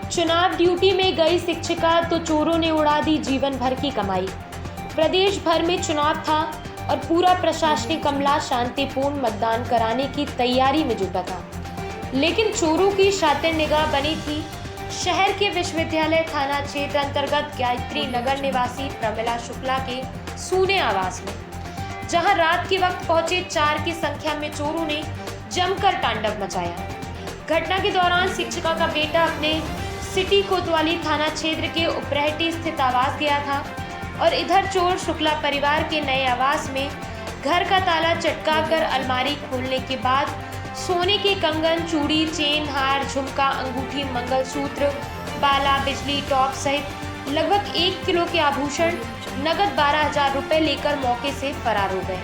चुनाव ड्यूटी में गई शिक्षिका तो चोरों ने उड़ा दी जीवन भर की कमाई। प्रदेश भर में चुनाव था और पूरा प्रशासनिक अमला शांतिपूर्ण मतदान कराने की तैयारी में जुटा था, लेकिन चोरों की शातिर निगाह बनी थी शहर के विश्वविद्यालय थाना क्षेत्र अंतर्गत गायत्री नगर निवासी प्रमिला शुक्ला के सूने आवास में, जहां रात के वक्त पहुंचे 4 की संख्या में चोरों ने जमकर तांडव मचाया। घटना के दौरान शिक्षिका का बेटा अपने सिटी कोतवाली थाना क्षेत्र के उपरहटी स्थित आवास गया था और इधर चोर शुक्ला परिवार के नए आवास में घर का ताला चटकाकर अलमारी खोलने के बाद सोने के कंगन, चूड़ी, चेन, हार, झुमका, अंगूठी, मंगलसूत्र, बाला, बिजली, टॉप सहित लगभग 1 किलो के आभूषण, नगद 12,000 रुपए लेकर मौके से फरार हो गए।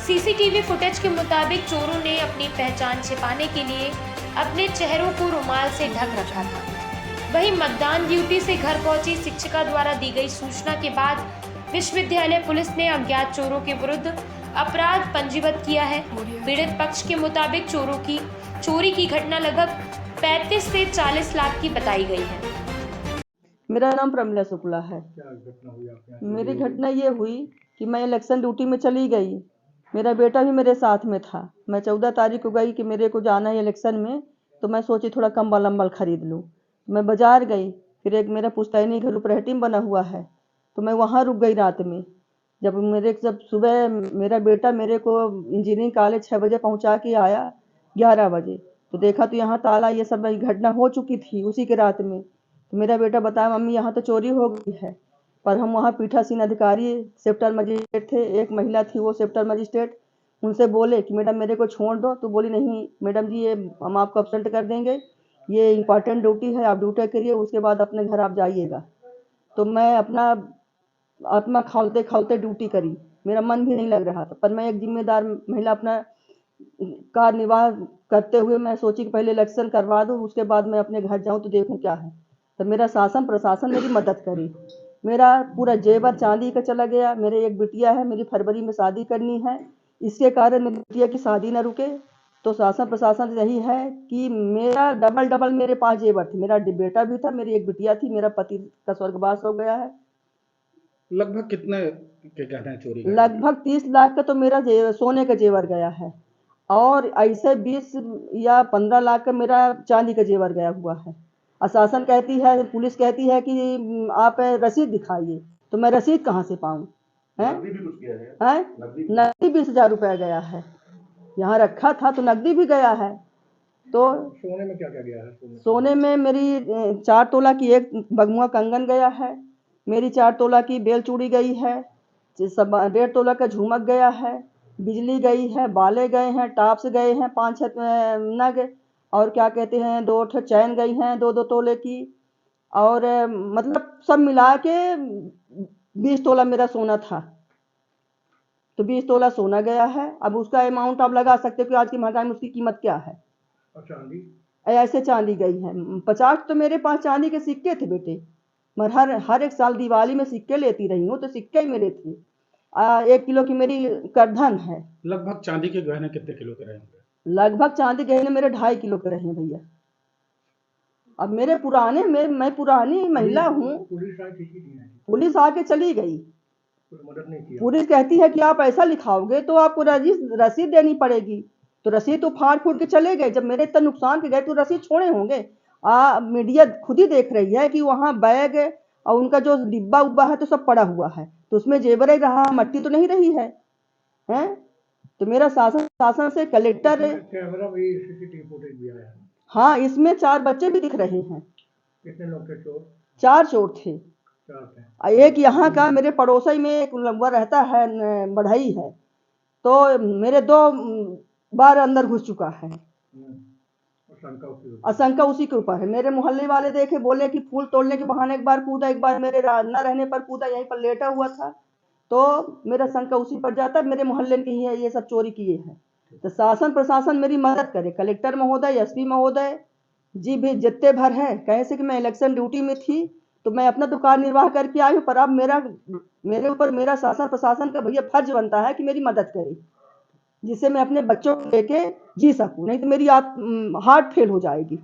सीसीटीवी फुटेज के मुताबिक चोरों ने अपनी पहचान छिपाने के लिए अपने चेहरों को रुमाल से ढक रखा था। वहीं मतदान ड्यूटी से घर पहुंची शिक्षिका द्वारा दी गई सूचना के बाद विश्वविद्यालय पुलिस ने अज्ञात चोरों के विरुद्ध अपराध पंजीबद्ध किया है। पीड़ित पक्ष के मुताबिक चोरी की घटना लगभग 35 से 40 लाख की बताई गई है। मेरा नाम प्रमिला शुक्ला है। क्या घटना हुई आपके यहाँ? मेरी घटना ये हुई कि मैं इलेक्शन ड्यूटी में चली गई। मेरा बेटा भी मेरे साथ में था। मैं 14 तारीख को गई कि मेरे को जाना है इलेक्शन में, तो मैं सोची थोड़ा कंबल अम्बल खरीद लूँ। मैं बाजार गई, फिर एक मेरा पुश्तैनी घर उपरहटी में बना हुआ है, तो मैं वहाँ रुक गई रात में। जब सुबह मेरा बेटा मेरे को इंजीनियरिंग कॉलेज 6 बजे पहुँचा के आया 11 बजे, तो देखा तो यहाँ ताला ये सब घटना हो चुकी थी उसी के रात में। तो मेरा बेटा बताया मम्मी यहाँ तो चोरी हो गई है। पर हम वहाँ पीठासीन अधिकारी सेक्टर मजिस्ट्रेट थे, एक महिला थी वो सेक्टर मजिस्ट्रेट, उनसे बोले कि मैडम मेरे को छोड़ दो। तो बोली नहीं मैडम जी, ये हम आपको अपसेंट कर देंगे, ये इम्पॉर्टेंट ड्यूटी है, आप ड्यूटी करिए, उसके बाद अपने घर आप जाइएगा। तो मैं अपना आत्मा खौलते खौलते ड्यूटी करी, मेरा मन भी नहीं लग रहा था। पर मैं एक जिम्मेदार महिला अपना कार्य निर्वाह करते हुए मैं सोची कि पहले इलेक्शन करवा दूँ, उसके बाद मैं अपने घर जाऊँ तो देखूँ क्या है। तो मेरा शासन प्रशासन मेरी मदद करी। मेरा पूरा जेवर चांदी का चला गया। मेरे एक बिटिया है, मेरी फरवरी में शादी करनी है, इसके कारण मेरी बिटिया की शादी न रुके। तो शासन प्रशासन यही है कि मेरा डबल मेरे पास जेवर थे। मेरा बेटा भी था, मेरी एक बिटिया थी, मेरा पति का स्वर्गवास हो गया है। लगभग कितने के गहने चोरी गए? लगभग 30 लाख का तो मेरा सोने का जेवर गया है, और ऐसे 20 या 15 लाख का मेरा चांदी का जेवर गया हुआ है। शासन कहती है, पुलिस कहती है कि आप रसीद दिखाइए, तो मैं रसीद कहाँ से पाऊँ? नकदी 20,000 रुपया गया है, यहाँ रखा था तो नकदी भी गया है। तो सोने में क्या क्या गया है? सोने में मेरी 4 तोला की एक बगमुआ कंगन गया है, मेरी 4 तोला की बेल चूड़ी गई है, 1.5 तोला का झुमक गया है, बिजली गई है, बाले गए हैं, टॉप्स गए हैं 5-6 नग, और क्या कहते हैं 2 चैन गई हैं 2-2 तोले की, और मतलब सब मिला के 20 तोला मेरा सोना था। तो 20 तोला सोना गया है। अब उसका अमाउंट आप लगा सकते हो कि आज की महंगाई में उसकी कीमत क्या है। चांदी? ऐसे चांदी गई है 50। तो मेरे पास चांदी के सिक्के थे बेटे, मैं हर एक साल दिवाली में सिक्के लेती रही हूँ, तो सिक्के ही मेरे थे। 1 किलो की मेरी करधन है। लगभग चांदी के गहने कितने किलो के रहे होंगे? लगभग चांदी गहने मेरे 2.5 किलो के रहे भैया। अब मैं पुरानी महिला हूँ। पुलिस आके चली गई। मदद नहीं किया? पुलिस कहती है कि आप ऐसा लिखाओगे तो आपको रसीद देनी पड़ेगी। तो रसीद तो फाड़ फूट के चले गए। जब मेरे इतना नुकसान के गए तो रसीद छोड़े होंगे। मीडिया खुद ही देख रही है कि वहाँ बैग और उनका जो डिब्बा उब्बा है तो सब पड़ा हुआ है, तो उसमें जेवर ही रहा, मट्टी तो नहीं रही है, हैं? तो मेरा शासन से कलेक्टर कैमरा भी सीसीटीवी फुटेज भी आया है। हाँ, इसमें 4 बच्चे भी दिख रहे हैं। कितने लोग थे चोर? 4 चोर थे। एक यहाँ का मेरे पड़ोसी में एक लंबा रहता है, बढ़ई है, तो मेरे 2 बार अंदर घुस चुका है। आशंका उसी के ऊपर है। मेरे मोहल्ले वाले देखे, बोले कि फूल तोड़ने के बहाने एक बार कूदा, एक बार मेरे न रहने पर कूदा, यहीं पर लेटा हुआ था, तो मेरा शंका उसी पर जाता है। मेरे मोहल्ले में ही है, ये सब चोरी किए हैं। तो शासन प्रशासन मेरी मदद करे, कलेक्टर महोदय, एसपी महोदय जी भी जितने भर है। कैसे कि मैं इलेक्शन ड्यूटी में थी तो मैं अपना तो कार्य निर्वाह करके आई हूँ, पर अब मेरे ऊपर मेरा शासन प्रशासन का भैया फर्ज बनता है कि मेरी मदद करे, जिससे मैं अपने बच्चों को लेके जी सकूं, नहीं तो मेरी हार्ट फेल हो जाएगी।